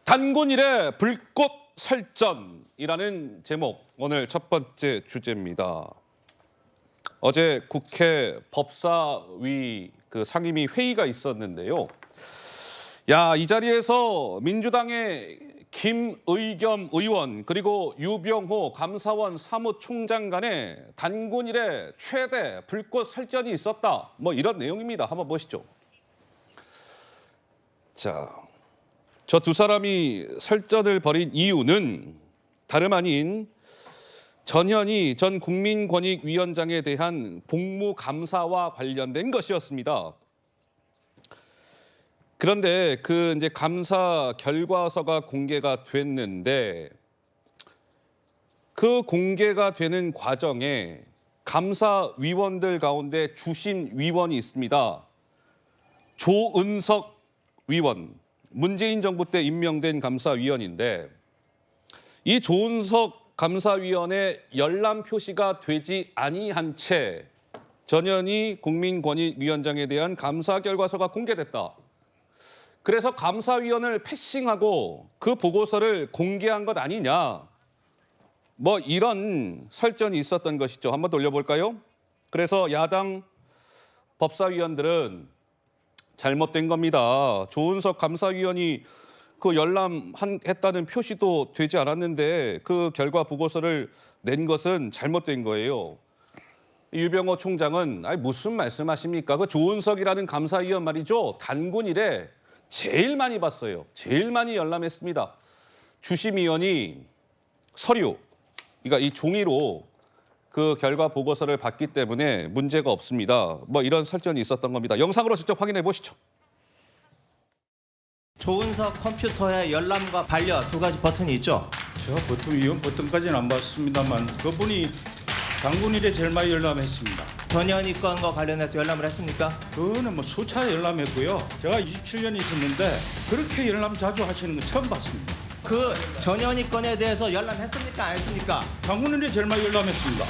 단군 이래 불꽃 설전이라는 제목, 오늘 첫 번째 주제입니다. 어제 국회 법사위 상임위 회의가 있었는데요. 이 자리에서 민주당의 김의겸 의원 그리고 유병호 감사원 사무총장 간에 단군 이래 최대 불꽃 설전이 있었다. 이런 내용입니다. 한번 보시죠. 저 두 사람이 설전을 벌인 이유는 다름 아닌 전현희 전 국민권익위원장에 대한 복무감사와 관련된 것이었습니다. 그런데 이제 감사 결과서가 공개가 됐는데 그 공개가 되는 과정에 감사위원들 가운데 주심 위원이 있습니다. 조은석 위원, 문재인 정부 때 임명된 감사위원인데 이 조은석 감사위원의 열람 표시가 되지 아니한 채 전현희 국민권익위원장에 대한 감사 결과서가 공개됐다. 그래서 감사위원을 패싱하고 그 보고서를 공개한 것 아니냐. 이런 설전이 있었던 것이죠. 한번 돌려볼까요? 그래서 야당 법사위원들은 잘못된 겁니다. 조은석 감사위원이 열람했다는 표시도 되지 않았는데 그 결과 보고서를 낸 것은 잘못된 거예요. 유병호 총장은 무슨 말씀하십니까? 그 조은석이라는 감사위원 말이죠. 단군 이래 제일 많이 봤어요. 제일 많이 열람했습니다. 주심위원이 서류, 그러니까 이 종이로 그 결과 보고서를 받기 때문에 문제가 없습니다. 이런 설전이 있었던 겁니다. 영상으로 직접 확인해 보시죠. 조은석 컴퓨터의 열람과 반려 두 가지 버튼이 있죠? 위원 버튼까지는 안 봤습니다만 그분이 단군 이래 제일 많이 열람했습니다. 전현희 건과 관련해서 열람을 했습니까? 그거는 수차례 열람했고요. 제가 27년 있었는데 그렇게 열람 자주 하시는 건 처음 봤습니다. 그 전현희 건에 대해서 열람했습니까? 안 했습니까? 단군 이래 제일 많이 열람했습니다.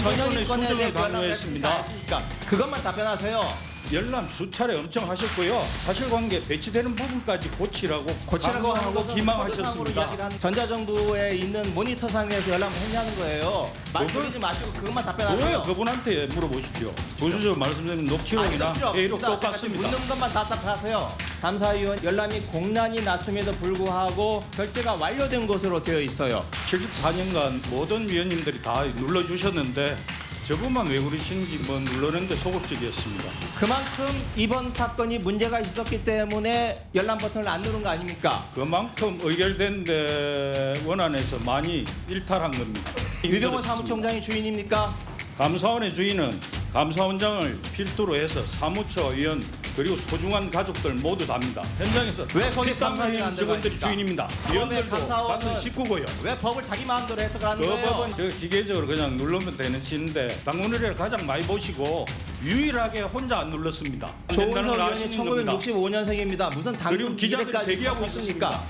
전현희 건에 수정을 대해서 열람했습니까? 안 강요했습니다. 했습니까? 그것만 답변하세요. 열람 수차례 엄청 하셨고요. 사실관계 배치되는 부분까지 고치라고 고치라고 하는 강조하고 것은 기망하셨습니다. 이야기를 하는 전자정부에 있는 모니터상에서 열람을 했냐는 거예요. 말 돌리지 마시고 그것만 답변하세요. 왜 그분한테 물어보십시오. 보수적으로 말씀드리면 녹취록이나 회의록 똑같습니다. 묻는 것만 답답하세요. 감사위원 열람이 공란이 났음에도 불구하고 결재가 완료된 것으로 되어 있어요. 74년간 모든 위원님들이 다 눌러주셨는데 저분만 왜 그러시는지 눌러내는데 소극적이었습니다. 그만큼 이번 사건이 문제가 있었기 때문에 열람 버튼을 안 누른 거 아닙니까? 그만큼 의결된 데 원안에서 많이 일탈한 겁니다. 유병호 사무총장이 주인입니까? 감사원의 주인은 감사원장을 필두로 해서 사무처 위원 그리고 소중한 가족들 모두 답니다. 현장에서 왜 거기 감사위원 안 직원들이 들어가 주인입니다. 법원의 위원들도 감사원은 같은 식구고요. 왜 법을 자기 마음대로 해석을 하는 그 거예요? 법은 기계적으로 그냥 누르면 되는 치인데 당문의례를 가장 많이 보시고 유일하게 혼자 안 눌렀습니다. 조은석 된다는 걸 의원이 아시는 겁니다. 1965년생입니다. 무슨 그리고 당군 기자들 미래까지 대기하고 있습니까?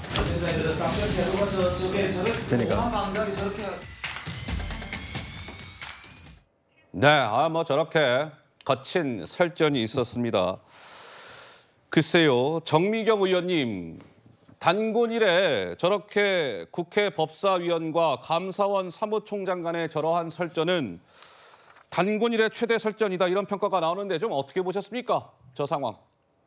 네, 저렇게 거친 설전이 있었습니다. 글쎄요, 정미경 의원님, 단군 이래 저렇게 국회 법사위원과 감사원 사무총장 간의 저러한 설전은 단군 이래 최대 설전이다 이런 평가가 나오는데 좀 어떻게 보셨습니까? 저 상황.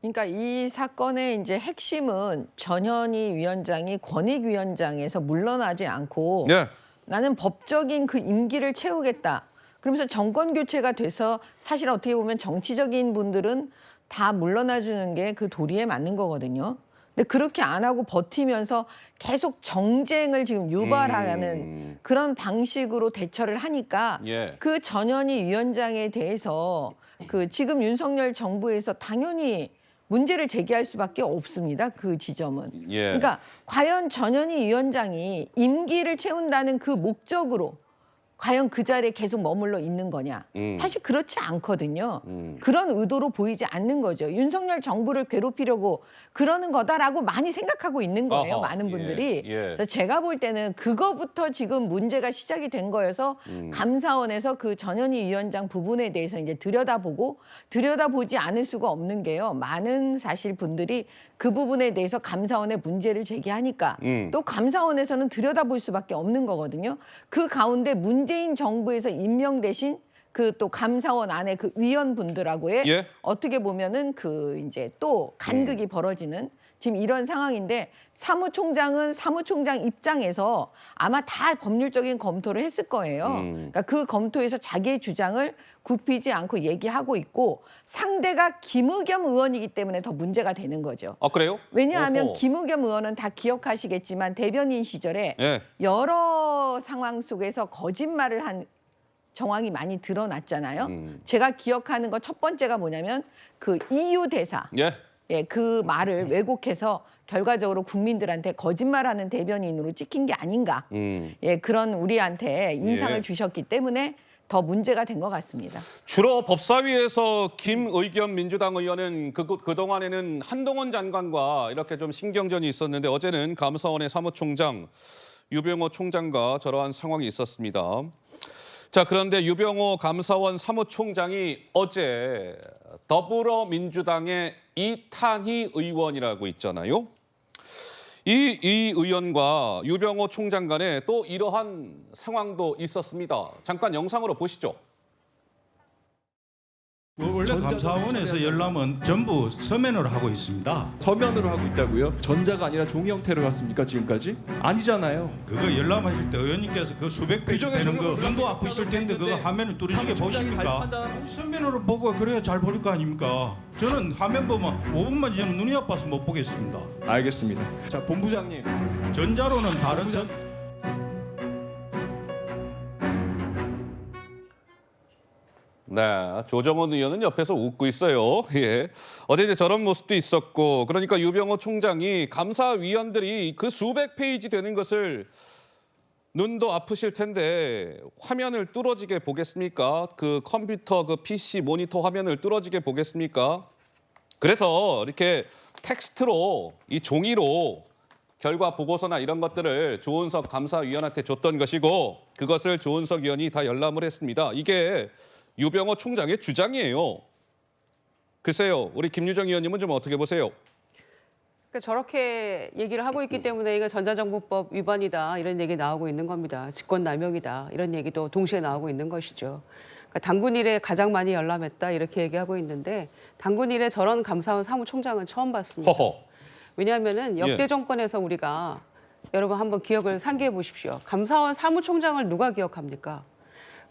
그러니까 이 사건의 이제 핵심은 전현희 위원장이 권익위원장에서 물러나지 않고 네. 나는 법적인 그 임기를 채우겠다. 그러면서 정권 교체가 돼서 사실 어떻게 보면 정치적인 분들은 다 물러나 주는 게 그 도리에 맞는 거거든요. 근데 그렇게 안 하고 버티면서 계속 정쟁을 지금 유발하는 그런 방식으로 대처를 하니까 예. 그 전현희 위원장에 대해서 지금 윤석열 정부에서 당연히 문제를 제기할 수밖에 없습니다. 그 지점은. 예. 그러니까 과연 전현희 위원장이 임기를 채운다는 그 목적으로 과연 그 자리에 계속 머물러 있는 거냐? 사실 그렇지 않거든요. 그런 의도로 보이지 않는 거죠. 윤석열 정부를 괴롭히려고 그러는 거다라고 많이 생각하고 있는 거예요. 아하, 많은 분들이. 예. 그래서 제가 볼 때는 그거부터 지금 문제가 시작이 된 거여서 감사원에서 그 전현희 위원장 부분에 대해서 이제 들여다보지 않을 수가 없는 게요. 많은 사실 분들이 그 부분에 대해서 감사원에 문제를 제기하니까 또 감사원에서는 들여다볼 수밖에 없는 거거든요. 그 가운데 문재인 정부에서 임명되신 그 또 감사원 안에 그 위원분들하고의 예. 어떻게 보면은 그 이제 또 간극이 벌어지는 지금 이런 상황인데 사무총장은 사무총장 입장에서 아마 다 법률적인 검토를 했을 거예요. 그러니까 그 검토에서 자기의 주장을 굽히지 않고 얘기하고 있고 상대가 김의겸 의원이기 때문에 더 문제가 되는 거죠. 아, 그래요? 왜냐하면 어허. 김의겸 의원은 다 기억하시겠지만 대변인 시절에 예. 여러 상황 속에서 거짓말을 한 정황이 많이 드러났잖아요. 제가 기억하는 거 첫 번째가 뭐냐면 그 EU 대사, 예. 예, 그 말을 왜곡해서 결과적으로 국민들한테 거짓말하는 대변인으로 찍힌 게 아닌가. 예, 그런 우리한테 인상을 예. 주셨기 때문에 더 문제가 된 것 같습니다. 주로 법사위에서 김의겸 민주당 의원은 그동안에는 한동훈 장관과 이렇게 좀 신경전이 있었는데 어제는 감사원의 사무총장 유병호 총장과 저러한 상황이 있었습니다. 자, 그런데 유병호 감사원 사무총장이 어제 더불어민주당의 이탄희 의원이라고 있잖아요. 이 의원과 유병호 총장 간에 또 이러한 상황도 있었습니다. 잠깐 영상으로 보시죠. 원래 감사원에서 열람은 전부 서면으로 하고 있습니다. 서면으로 하고 있다고요? 전자가 아니라 종이 형태로 갔습니까 지금까지? 아니잖아요. 그거 열람하실 때 의원님께서 그 수백 페이지 규정에 되는 거 적용을 눈도 아프실 텐데 그거 화면을 뚜렷하게 사무총장이 보십니까? 발판단- 서면으로 보고 그래야 잘 보일 거 아닙니까? 저는 화면 보면 5분만 지나면 눈이 아파서 못 보겠습니다. 알겠습니다. 자 본부장님. 전자로는 다른 전 네, 조정원 의원은 옆에서 웃고 있어요. 예. 어제 이제 저런 모습도 있었고, 그러니까 유병호 총장이 감사위원들이 그 수백 페이지 되는 것을 눈도 아프실 텐데 화면을 뚫어지게 보겠습니까? 그 컴퓨터, 그 PC 모니터 화면을 뚫어지게 보겠습니까? 그래서 이렇게 텍스트로 이 종이로 결과 보고서나 이런 것들을 조은석 감사위원한테 줬던 것이고 그것을 조은석 의원이 다 열람을 했습니다. 이게 유병호 총장의 주장이에요. 글쎄요, 우리 김유정 의원님은 좀 어떻게 보세요? 그러니까 저렇게 얘기를 하고 있기 때문에 이거 전자정보법 위반이다 이런 얘기 나오고 있는 겁니다. 직권남용이다 이런 얘기도 동시에 나오고 있는 것이죠. 그러니까 당군 이래 가장 많이 열람했다 이렇게 얘기하고 있는데 당군 이래 저런 감사원 사무총장은 처음 봤습니다. 허허. 왜냐하면은 역대 예. 정권에서 우리가 여러분 한번 기억을 상기해 보십시오. 감사원 사무총장을 누가 기억합니까?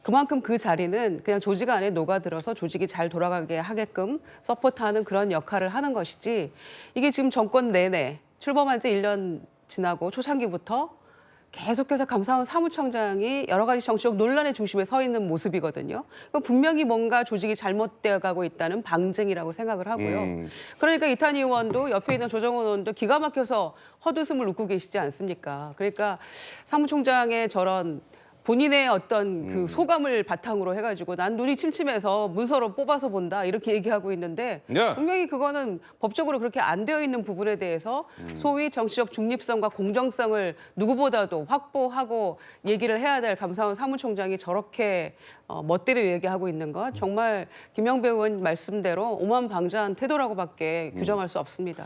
그만큼 그 자리는 그냥 조직 안에 녹아들어서 조직이 잘 돌아가게 하게끔 서포트하는 그런 역할을 하는 것이지 이게 지금 정권 내내 출범한 지 1년 지나고 초창기부터 계속해서 감사원 사무총장이 여러 가지 정치적 논란의 중심에 서 있는 모습이거든요. 분명히 뭔가 조직이 잘못되어 가고 있다는 방증이라고 생각을 하고요. 그러니까 이탄희 의원도 옆에 있는 조정원 의원도 기가 막혀서 헛웃음을 웃고 계시지 않습니까? 그러니까 사무총장의 저런 본인의 어떤 그 소감을 바탕으로 해가지고 난 눈이 침침해서 문서로 뽑아서 본다 이렇게 얘기하고 있는데 네. 분명히 그거는 법적으로 그렇게 안 되어 있는 부분에 대해서 소위 정치적 중립성과 공정성을 누구보다도 확보하고 얘기를 해야 될 감사원 사무총장이 저렇게 멋대로 얘기하고 있는 것 정말 김영배 의원 말씀대로 오만방자한 태도라고밖에 규정할 수 없습니다.